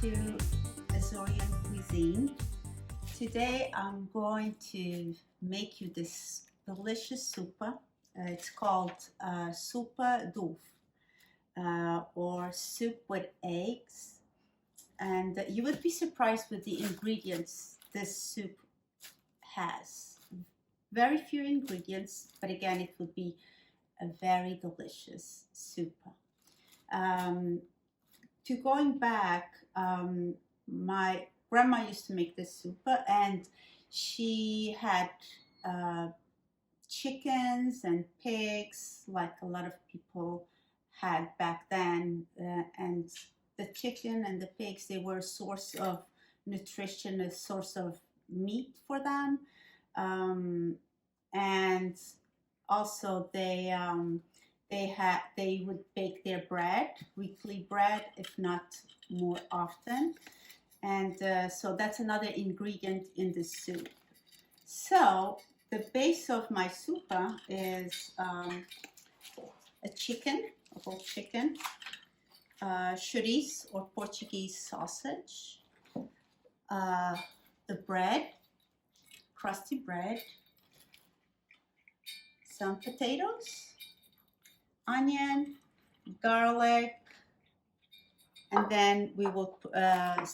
to Azorean cuisine. Today I'm going to make you this delicious soup. It's called Sopa de Ovo, or soup with eggs. And you would be surprised with the ingredients this soup has. Very few ingredients, but again, it would be a very delicious soup. To going back, my grandma used to make this soup, and she had chickens and pigs, like a lot of people had back then. And the chicken and the pigs, they were a source of nutrition, a source of meat for them, and also they would bake their bread, weekly bread, if not more often. And so that's another ingredient in the soup. So the base of my soup is a chicken, a whole chicken, chouriço or Portuguese sausage, the bread, crusty bread, some potatoes, onion, garlic, and then we will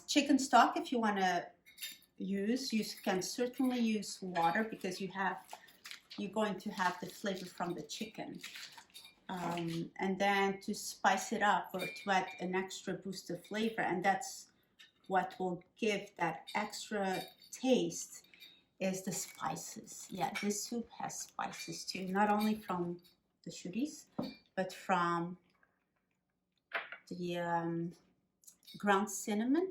chicken stock. If you want to use, you can certainly use water because you're going to have the flavor from the chicken. And then to spice it up or to add an extra boost of flavor, and that's what will give that extra taste, is the spices. Yeah, this soup has spices too, not only from the chouriço, but from the ground cinnamon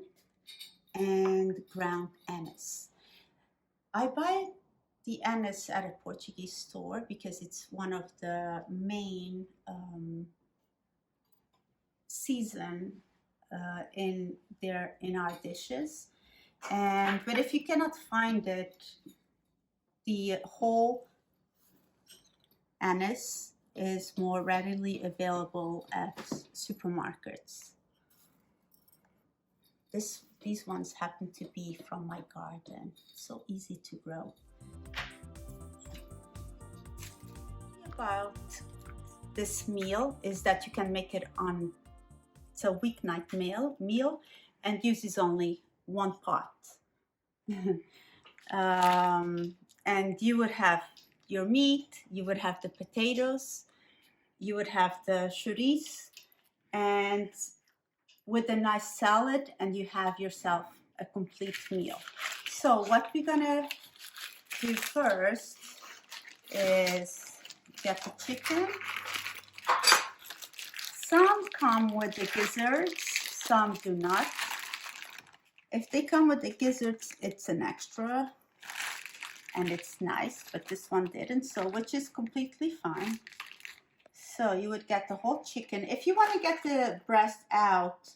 and ground anise. I buy the anise at a Portuguese store because it's one of the main season in our dishes. But if you cannot find it, the whole anise is more readily available at supermarkets. These ones happen to be from my garden, so easy to grow. About this meal is that you can make it on, it's a weeknight meal and uses only one pot. And you would have your meat, you would have the potatoes, you would have the chouriço, and with a nice salad, and you have yourself a complete meal. So what we're gonna do first is get the chicken. Some come with the gizzards, some do not. If they come with the gizzards, it's an extra and it's nice, but this one didn't, so which is completely fine. So you would get the whole chicken. If you want to get the breast out,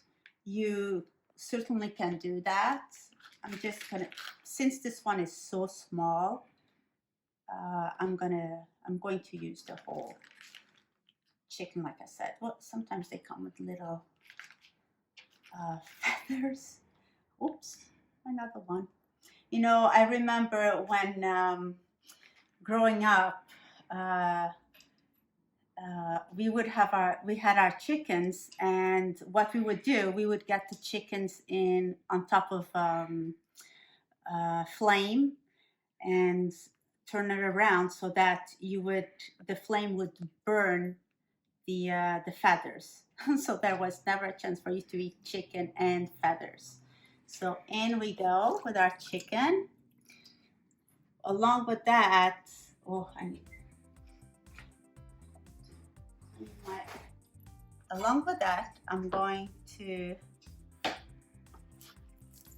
you certainly can do that. I'm just gonna, since this one is so small, I'm going to use the whole chicken, like I said. Well, sometimes they come with little feathers. Oops, another one. You know, I remember when growing up, we had our chickens, and what we would do, we would get the chickens on top of flame and turn it around so that the flame would burn the feathers. So there was never a chance for you to eat chicken and feathers. So in we go with our chicken. Along with that, along with that, I'm going to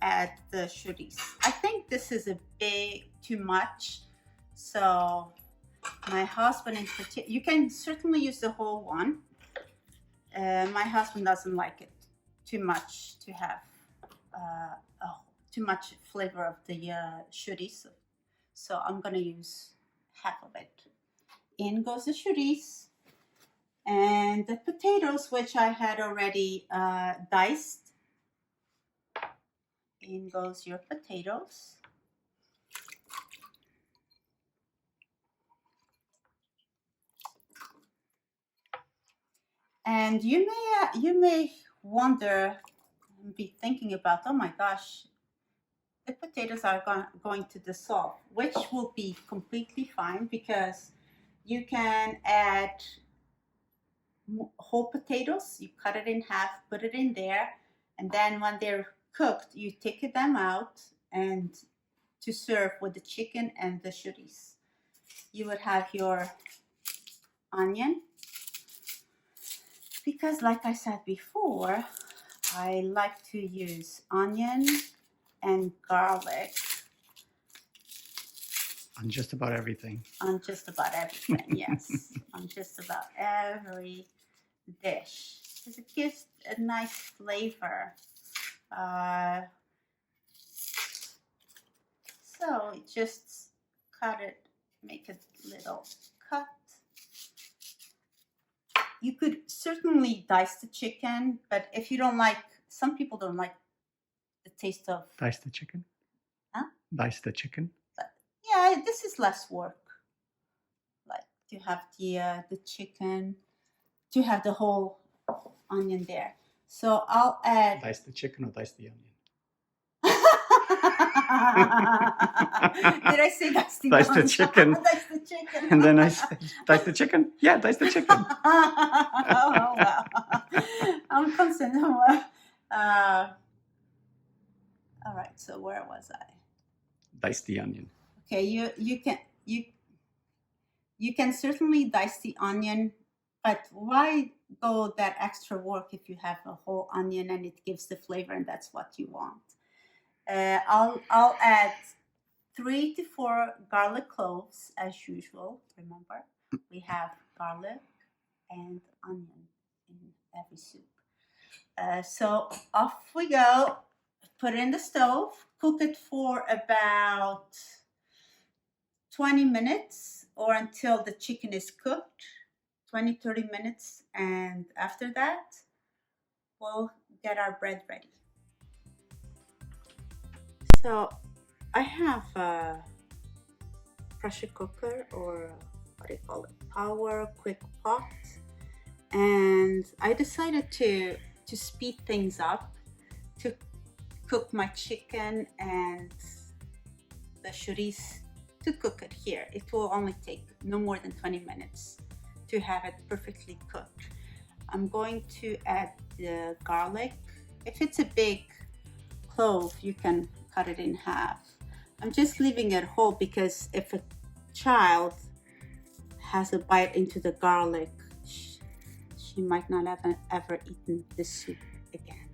add the chouriço. I think this is a bit too much, so my husband in particular, you can certainly use the whole one. My husband doesn't like it too much to have too much flavor of the chouriço, so I'm gonna use half of it. In goes the chouriço and the potatoes, which I had already diced. in goes your potatoes. And you may wonder and be thinking about, oh my gosh, the potatoes are going to dissolve, which will be completely fine because you can add whole potatoes. You cut it in half, put it in there, and then when they're cooked, you take them out and to serve with the chicken and the chorizo. You would have your onion, because like I said before, I like to use onion and garlic on just about everything. On just about everything, yes. On just about every dish. Because it gives a nice flavor. So just cut it, make a little cut. You could certainly dice the chicken, but if you don't like, some people don't like the taste of... Dice the chicken? Huh? Dice the chicken? But yeah, this is less work. Like to have the chicken, to have the whole onion there. So I'll add... Dice the chicken or dice the onion? Did I say dice the onion? Dice the chicken. Dice the chicken. And then I said, dice the chicken? Yeah, dice the chicken. Oh, wow. I'm concerned. All right, so where was I? Dice the onion. Okay, you can certainly dice the onion, but why go that extra work if you have a whole onion and it gives the flavor and that's what you want? I'll add 3 to 4 garlic cloves as usual. Remember, we have garlic and onion in every soup. So off we go. Put it in the stove. Cook it for about 20 minutes or until the chicken is cooked. 20-30 minutes, and after that we'll get our bread ready. So I have a pressure cooker, or what do you call it, power quick pot, and I decided to speed things up to cook my chicken and the chorizo, to cook it here. It will only take no more than 20 minutes to have it perfectly cooked. I'm going to add the garlic. If it's a big clove, you can cut it in half. I'm just leaving it whole because if a child has a bite into the garlic, she might not have ever eaten this soup again.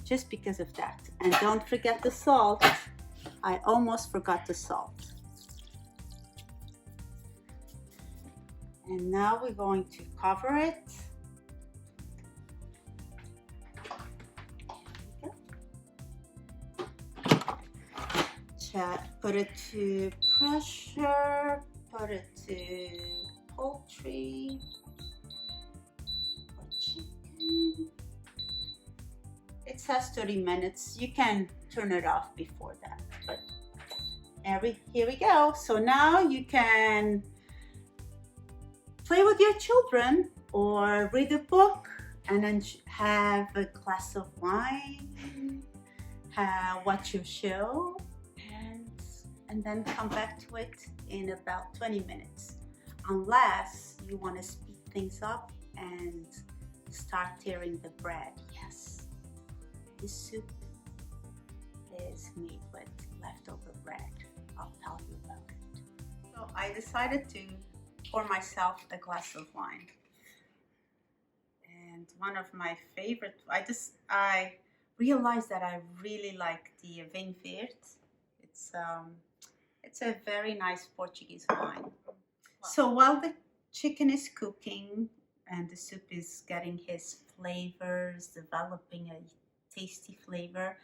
Just because of that. And don't forget the salt. I almost forgot the salt. And now we're going to cover it. Put it to pressure, put it to poultry or chicken. It says 30 minutes. You can turn it off before that, but here we go. So now you can play with your children or read a book and then have a glass of wine, watch your show, and then come back to it in about 20 minutes. Unless you want to speed things up and start tearing the bread. Yes, this soup is made with leftover bread. I'll tell you about it. So I decided to pour myself a glass of wine. And one of my favorite, I realized that I really like the vin verde. It's a very nice Portuguese wine. Wow. So while the chicken is cooking and the soup is getting his flavors, developing a tasty flavor,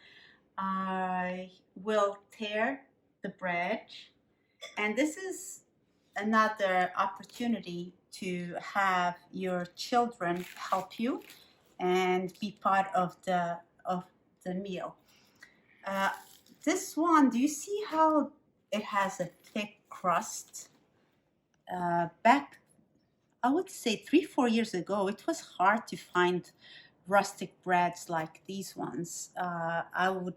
I will tear the bread. And this is another opportunity to have your children help you and be part of the meal. Uh, this one, do you see how it has a thick crust? Back, I would say 3-4 years ago, it was hard to find rustic breads like these ones. I would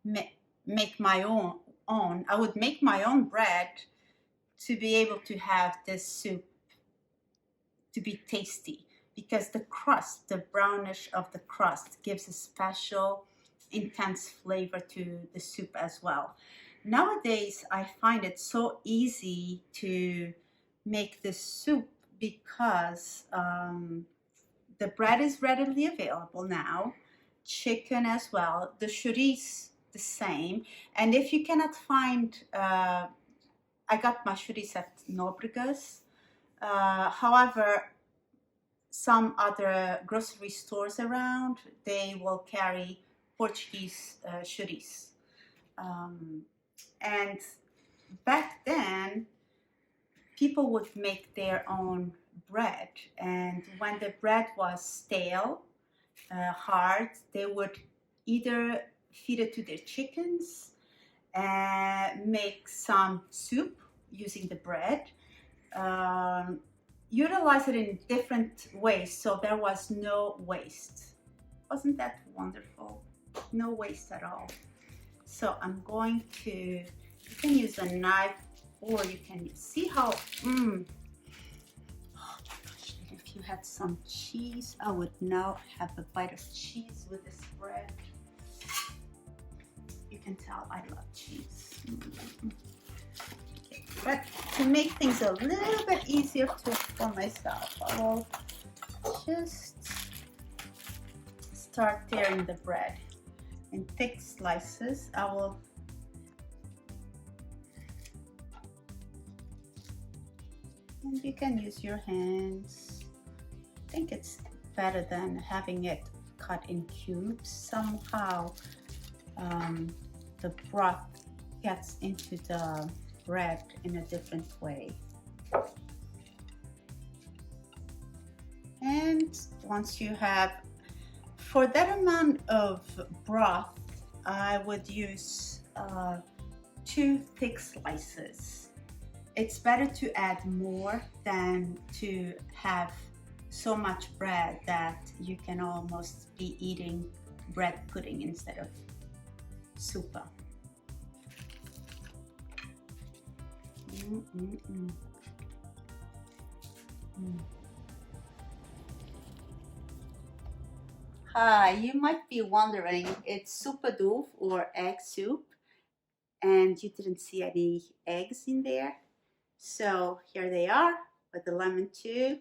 make my own. I would make my own bread to be able to have this soup to be tasty, because the crust, the brownish of the crust, gives a special intense flavor to the soup as well. Nowadays, I find it so easy to make this soup because the bread is readily available now, chicken as well, the chorizo the same. And if you cannot find, I got my chorizo at Nóbregas. However, some other grocery stores around, they will carry Portuguese chorizo. And back then, people would make their own bread. And when the bread was stale, hard, they would either feed it to their chickens, make some soup using the bread, utilize it in different ways, so there was no waste. Wasn't that wonderful? No waste at all. So I'm going to, you can use a knife, or you can see how, oh my gosh, if you had some cheese, I would now have a bite of cheese with this bread. You can tell I love cheese. Okay. But to make things a little bit easier for myself, I will just start tearing the bread in thick slices. I will and you can use your hands. I think it's better than having it cut in cubes. Somehow the broth gets into the bread in a different way. And once you have, for that amount of broth, I would use 2 thick slices. It's better to add more than to have so much bread that you can almost be eating bread pudding instead of soupa. Hi, you might be wondering, it's sopa de ovo or egg soup, and you didn't see any eggs in there. So here they are with the lemon too.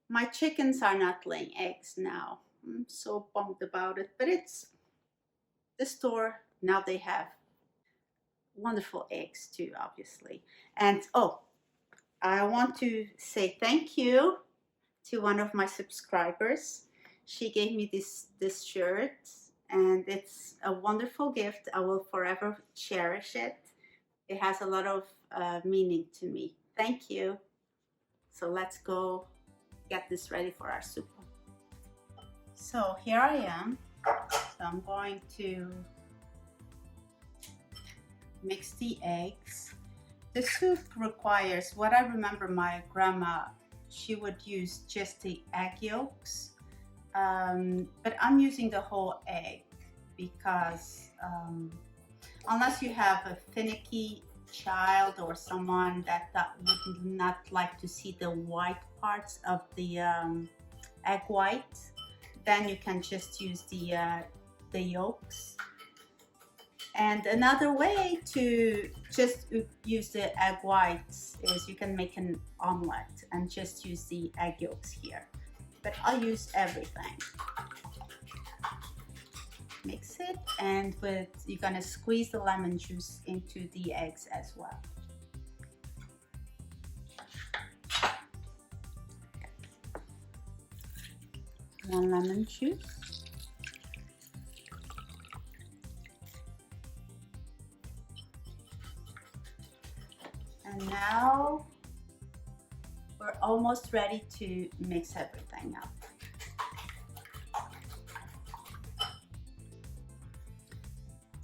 My chickens are not laying eggs now. I'm so bummed about it, but it's the store. Now they have wonderful eggs too, obviously. And oh, I want to say thank you to one of my subscribers. She gave me this shirt, and it's a wonderful gift. I will forever cherish it. It has a lot of meaning to me. Thank you. So let's go get this ready for our soup. So here I am. So I'm going to mix the eggs. The soup requires, what I remember my grandma, she would use just the egg yolks, but I'm using the whole egg because unless you have a finicky child or someone that would not like to see the white parts of the egg white, then you can just use the yolks. And another way to just use the egg whites is you can make an omelette and just use the egg yolks here. But I'll use everything. Mix it, and you're gonna squeeze the lemon juice into the eggs as well. One lemon juice. And now we're almost ready to mix everything up.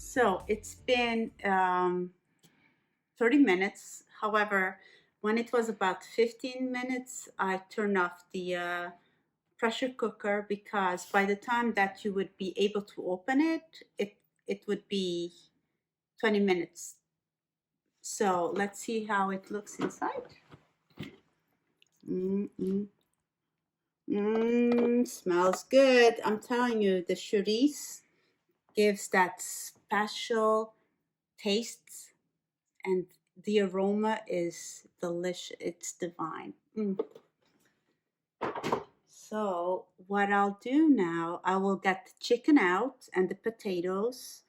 So it's been 30 minutes. However, when it was about 15 minutes, I turned off the pressure cooker because by the time that you would be able to open it, it would be 20 minutes. So let's see how it looks inside. Smells good. I'm telling you, the chorizo gives that special taste, and the aroma is delicious. It's divine. So what I'll do now, I will get the chicken out and the potatoes.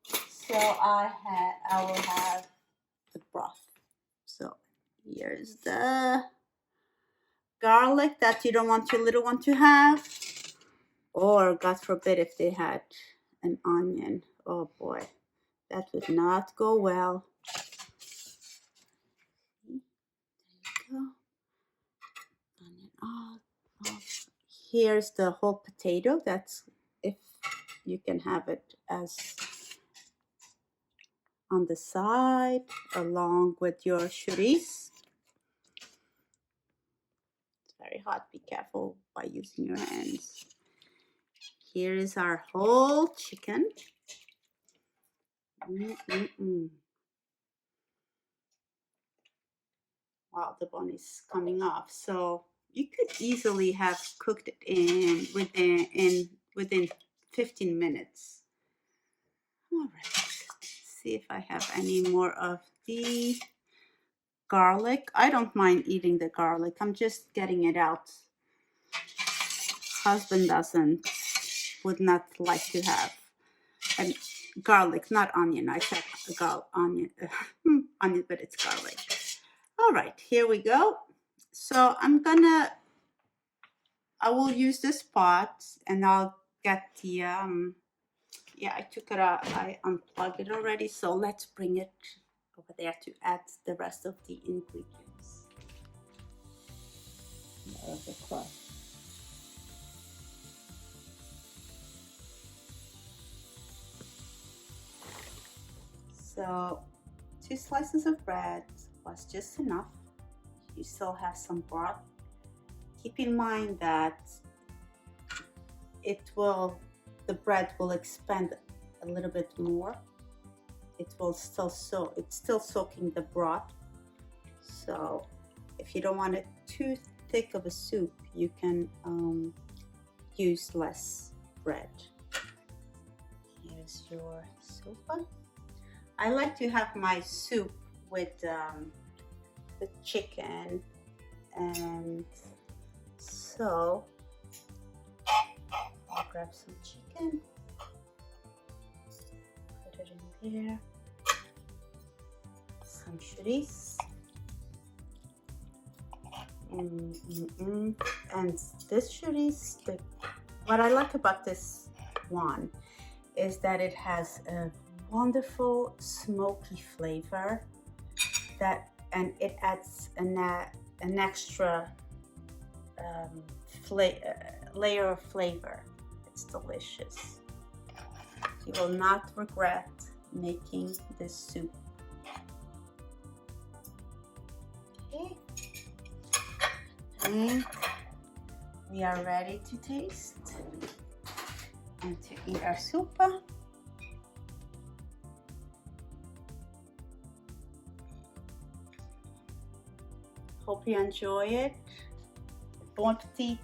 So I will have the broth. So here's the garlic that you don't want your little one to have, or God forbid if they had an onion. Oh boy, that would not go well. There you go. Onion off. Here's the whole potato. That's if you can have it as on the side along with your chorizo. It's very hot. Be careful by using your hands. Here is our whole chicken. Wow, the bone is coming off. So you could easily have cooked it within 15 minutes. All right, let's see if I have any more of the garlic. I don't mind eating the garlic. I'm just getting it out. Husband would not like to have and garlic, not onion. I said onion, onion, but it's garlic. All right, here we go. So I will use this pot and I'll get the, yeah, I took it out. I unplugged it already. So let's bring it over there to add the rest of the ingredients. More of the crust. So 2 slices of bread was just enough. You still have some broth. Keep in mind that the bread will expand a little bit more. It's still soaking the broth. So if you don't want it too thick of a soup, you can use less bread. Here's your sopa. I like to have my soup with the chicken, and so I'll grab some chicken, put it in there, some chorizo, and this chorizo, what I like about this one is that it has a wonderful smoky flavor and it adds an extra layer of flavor. It's delicious. You will not regret making this soup. Okay, and we are ready to taste and to eat our soupa. Hope you enjoy it. Bon appetit.